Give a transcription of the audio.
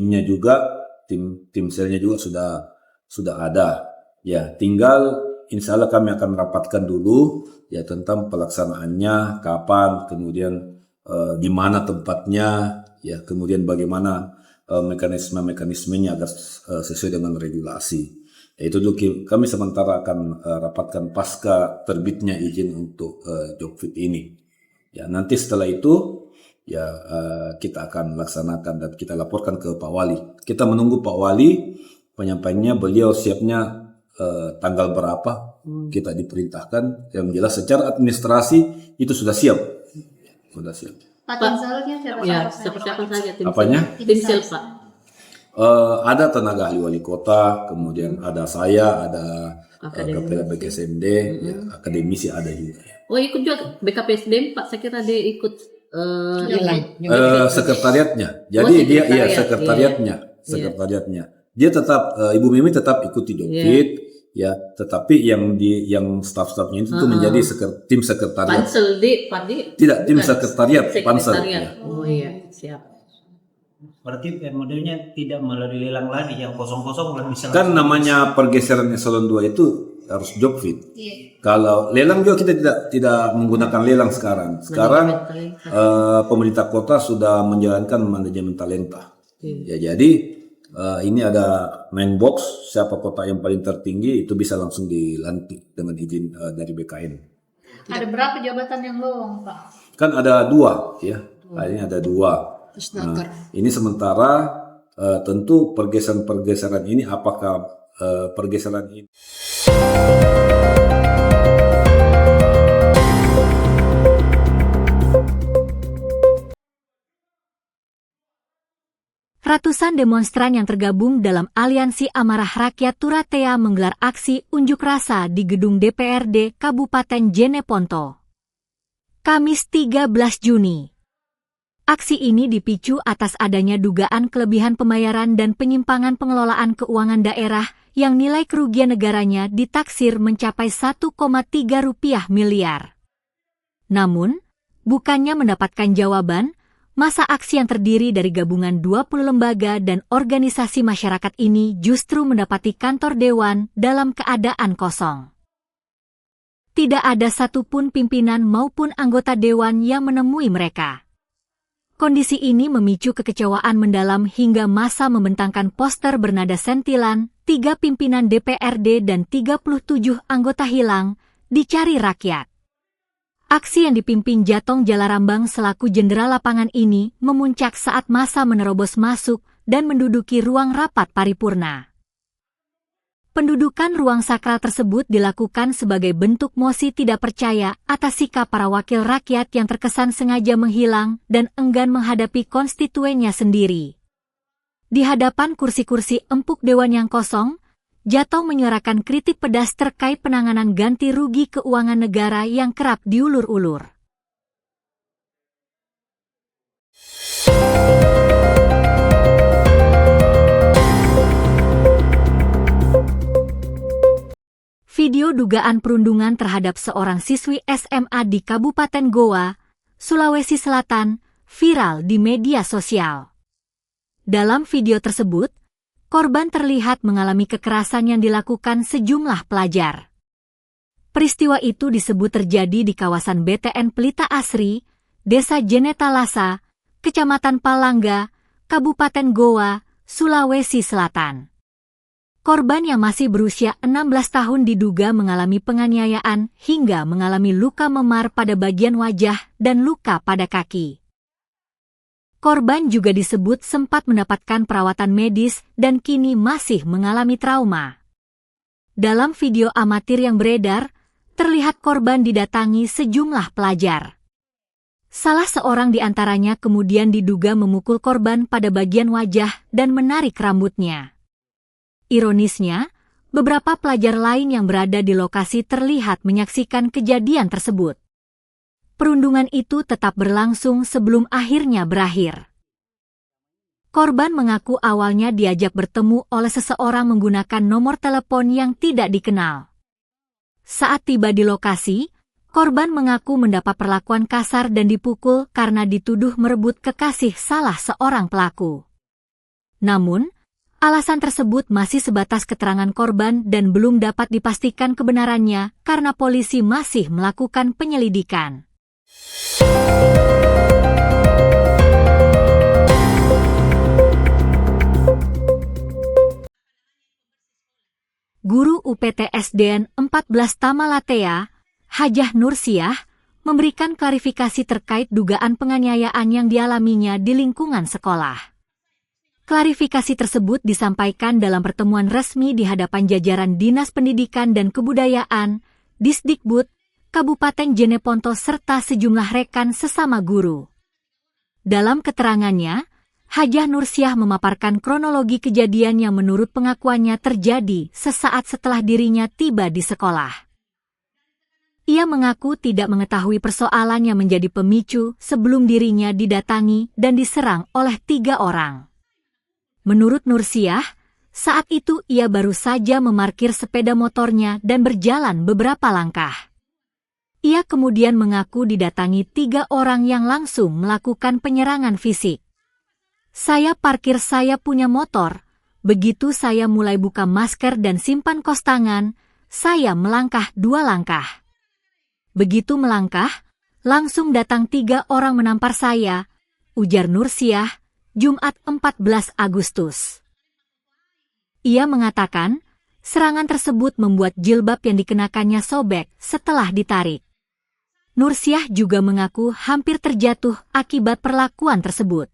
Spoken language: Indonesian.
timnya juga, tim selnya juga sudah ada. Ya, tinggal insya Allah kami akan rapatkan dulu ya tentang pelaksanaannya, kapan, kemudian di mana tempatnya, ya kemudian bagaimana mekanismenya agar sesuai dengan regulasi. Ya, itu dulu kami sementara akan rapatkan pasca terbitnya izin untuk Jokfit ini. Ya, nanti setelah itu ya kita akan laksanakan dan kita laporkan ke Pak Wali. Kita menunggu Pak Wali penyampaiannya, beliau siapnya tanggal berapa kita diperintahkan. Yang jelas secara administrasi itu sudah siap. Sudah siap. Pak, tim salnya siapa? Ya, seperti apa saja tim Apanya? Tim sel, Pak. Ada tenaga ahli wali kota, kemudian ada saya, ada Kepala BKSMD, ya, akademisi ada juga. Oh, ikut juga BKPSDM, Pak. Saya kira dia ikut sekretariatnya. Jadi dia sekretariatnya. Dia tetap Ibu Mimi tetap ikuti Jokfit, ya, tetapi yang staff-staffnya itu menjadi tim sekretariat. Pansel Padi. Tidak, tim sekretariat pansel. Ya. Oh iya, siap. Berarti modelnya tidak melalui lelang lagi, yang kosong-kosong bisa. Kan namanya pergeseran eselon 2 itu harus Jokfit. Iya. Kalau lelang juga kita tidak menggunakan lelang sekarang. Sekarang pemerintah kota sudah menjalankan manajemen talenta. Ya, jadi ini ada main box, siapa kota yang paling tertinggi itu bisa langsung dilantik dengan izin dari BKN. Ada berapa jabatan yang lowong, Pak? Kan ada 2 ya. Ini ada 2. Nah, ini sementara tentu pergeseran ini apakah pergeseran ini Ratusan demonstran yang tergabung dalam Aliansi Amarah Rakyat Turatea menggelar aksi unjuk rasa di gedung DPRD Kabupaten Jeneponto. Kamis 13 Juni. Aksi ini dipicu atas adanya dugaan kelebihan pembayaran dan penyimpangan pengelolaan keuangan daerah yang nilai kerugian negaranya ditaksir mencapai 1,3 miliar. Namun, bukannya mendapatkan jawaban, masa aksi yang terdiri dari gabungan 20 lembaga dan organisasi masyarakat ini justru mendapati kantor dewan dalam keadaan kosong. Tidak ada satupun pimpinan maupun anggota dewan yang menemui mereka. Kondisi ini memicu kekecewaan mendalam hingga massa membentangkan poster bernada sentilan, 3 pimpinan DPRD dan 37 anggota hilang, dicari rakyat. Aksi yang dipimpin Jatong Jalarambang selaku jendera lapangan ini memuncak saat massa menerobos masuk dan menduduki ruang rapat paripurna. Pendudukan ruang sakral tersebut dilakukan sebagai bentuk mosi tidak percaya atas sikap para wakil rakyat yang terkesan sengaja menghilang dan enggan menghadapi konstituennya sendiri. Di hadapan kursi-kursi empuk dewan yang kosong, Jatong menyuarakan kritik pedas terkait penanganan ganti rugi keuangan negara yang kerap diulur-ulur. Video dugaan perundungan terhadap seorang siswi SMA di Kabupaten Goa, Sulawesi Selatan, viral di media sosial. Dalam video tersebut, korban terlihat mengalami kekerasan yang dilakukan sejumlah pelajar. Peristiwa itu disebut terjadi di kawasan BTN Pelita Asri, Desa Jenetalasa, Kecamatan Palangga, Kabupaten Goa, Sulawesi Selatan. Korban yang masih berusia 16 tahun diduga mengalami penganiayaan hingga mengalami luka memar pada bagian wajah dan luka pada kaki. Korban juga disebut sempat mendapatkan perawatan medis dan kini masih mengalami trauma. Dalam video amatir yang beredar, terlihat korban didatangi sejumlah pelajar. Salah seorang di antaranya kemudian diduga memukul korban pada bagian wajah dan menarik rambutnya. Ironisnya, beberapa pelajar lain yang berada di lokasi terlihat menyaksikan kejadian tersebut. Perundungan itu tetap berlangsung sebelum akhirnya berakhir. Korban mengaku awalnya diajak bertemu oleh seseorang menggunakan nomor telepon yang tidak dikenal. Saat tiba di lokasi, korban mengaku mendapat perlakuan kasar dan dipukul karena dituduh merebut kekasih salah seorang pelaku. Namun, alasan tersebut masih sebatas keterangan korban dan belum dapat dipastikan kebenarannya karena polisi masih melakukan penyelidikan. Guru UPT SDN 14 Tamalatea, Hajah Nursiah, memberikan klarifikasi terkait dugaan penganiayaan yang dialaminya di lingkungan sekolah. Klarifikasi tersebut disampaikan dalam pertemuan resmi di hadapan jajaran Dinas Pendidikan dan Kebudayaan, Disdikbud, Kabupaten Jeneponto serta sejumlah rekan sesama guru. Dalam keterangannya, Hajah Nursiah memaparkan kronologi kejadian yang menurut pengakuannya terjadi sesaat setelah dirinya tiba di sekolah. Ia mengaku tidak mengetahui persoalan yang menjadi pemicu sebelum dirinya didatangi dan diserang oleh 3 orang. Menurut Nursiah, saat itu ia baru saja memarkir sepeda motornya dan berjalan beberapa langkah. Ia kemudian mengaku didatangi 3 orang yang langsung melakukan penyerangan fisik. Saya parkir, saya punya motor. Begitu saya mulai buka masker dan simpan kos tangan, saya melangkah 2 langkah. Begitu melangkah, langsung datang 3 orang menampar saya, ujar Nursiah, Jumat 14 Agustus. Ia mengatakan, serangan tersebut membuat jilbab yang dikenakannya sobek setelah ditarik. Nursiah juga mengaku hampir terjatuh akibat perlakuan tersebut.